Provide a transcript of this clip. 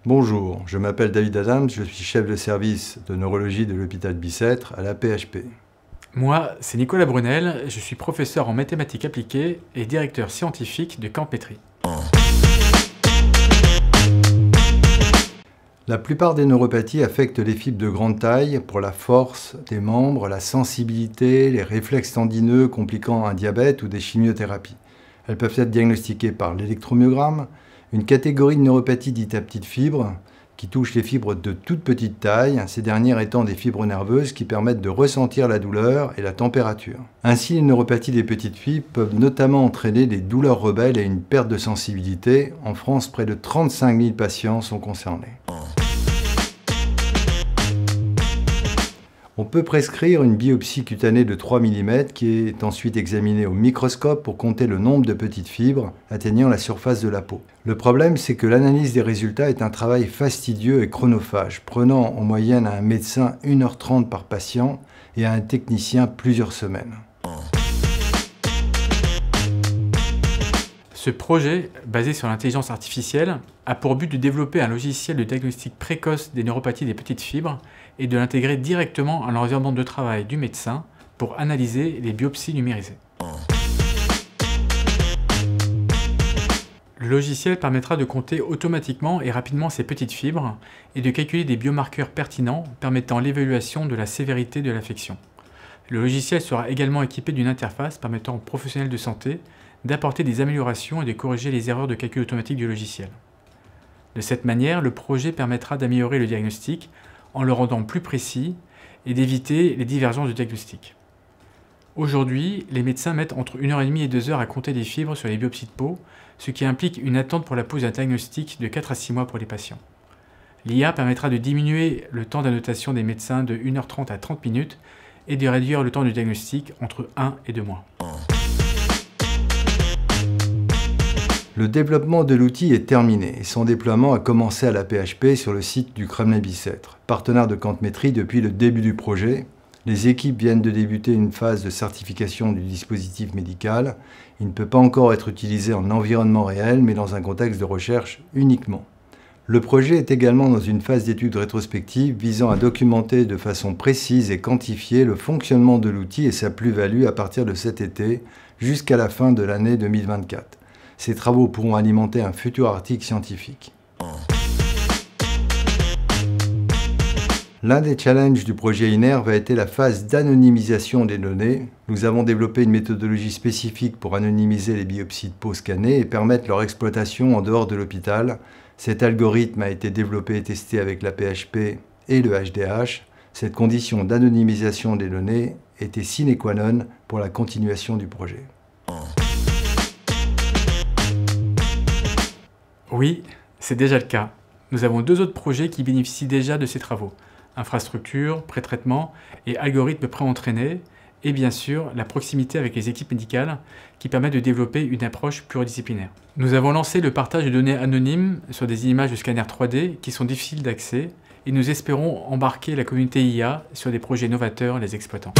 Bonjour, je m'appelle David Adams, je suis chef de service de neurologie de l'hôpital Bicêtre à la PHP. Moi, c'est Nicolas Brunel, je suis professeur en mathématiques appliquées et directeur scientifique de Campmetry. La plupart des neuropathies affectent les fibres de grande taille pour la force des membres, la sensibilité, les réflexes tendineux compliquant un diabète ou des chimiothérapies. Elles peuvent être diagnostiquées par l'électromyogramme, une catégorie de neuropathie dite à petite fibre, qui touche les fibres de toute petite taille, ces dernières étant des fibres nerveuses qui permettent de ressentir la douleur et la température. Ainsi, les neuropathies des petites fibres peuvent notamment entraîner des douleurs rebelles et une perte de sensibilité. En France, près de 35 000 patients sont concernés. On peut prescrire une biopsie cutanée de 3 mm qui est ensuite examinée au microscope pour compter le nombre de petites fibres atteignant la surface de la peau. Le problème, c'est que l'analyse des résultats est un travail fastidieux et chronophage, prenant en moyenne à un médecin 1h30 par patient et à un technicien plusieurs semaines. Ce projet, basé sur l'intelligence artificielle, a pour but de développer un logiciel de diagnostic précoce des neuropathies des petites fibres et de l'intégrer directement à l'environnement de travail du médecin pour analyser les biopsies numérisées. Le logiciel permettra de compter automatiquement et rapidement ces petites fibres et de calculer des biomarqueurs pertinents permettant l'évaluation de la sévérité de l'affection. Le logiciel sera également équipé d'une interface permettant aux professionnels de santé d'apporter des améliorations et de corriger les erreurs de calcul automatique du logiciel. De cette manière, le projet permettra d'améliorer le diagnostic en le rendant plus précis et d'éviter les divergences de diagnostic. Aujourd'hui, les médecins mettent entre 1h30 et 2 heures à compter les fibres sur les biopsies de peau, ce qui implique une attente pour la pose d'un diagnostic de 4 à 6 mois pour les patients. L'IA permettra de diminuer le temps d'annotation des médecins de 1h30 à 30 minutes et de réduire le temps de diagnostic entre 1 et 2 mois. Le développement de l'outil est terminé et son déploiement a commencé à la PHP sur le site du Kremlin-Bicêtre. Partenaire de Campmetry depuis le début du projet, les équipes viennent de débuter une phase de certification du dispositif médical. Il ne peut pas encore être utilisé en environnement réel, mais dans un contexte de recherche uniquement. Le projet est également dans une phase d'étude rétrospective visant à documenter de façon précise et quantifier le fonctionnement de l'outil et sa plus-value à partir de cet été jusqu'à la fin de l'année 2024. Ces travaux pourront alimenter un futur article scientifique. L'un des challenges du projet INERV a été la phase d'anonymisation des données. Nous avons développé une méthodologie spécifique pour anonymiser les biopsies de peau scannées et permettre leur exploitation en dehors de l'hôpital. Cet algorithme a été développé et testé avec la PHP et le HDH. Cette condition d'anonymisation des données était sine qua non pour la continuation du projet. Oui, c'est déjà le cas. Nous avons 2 autres projets qui bénéficient déjà de ces travaux. Infrastructure, pré-traitement et algorithmes pré-entraînés, et bien sûr la proximité avec les équipes médicales qui permet de développer une approche pluridisciplinaire. Nous avons lancé le partage de données anonymes sur des images de scanner 3D qui sont difficiles d'accès et nous espérons embarquer la communauté IA sur des projets novateurs les exploitant.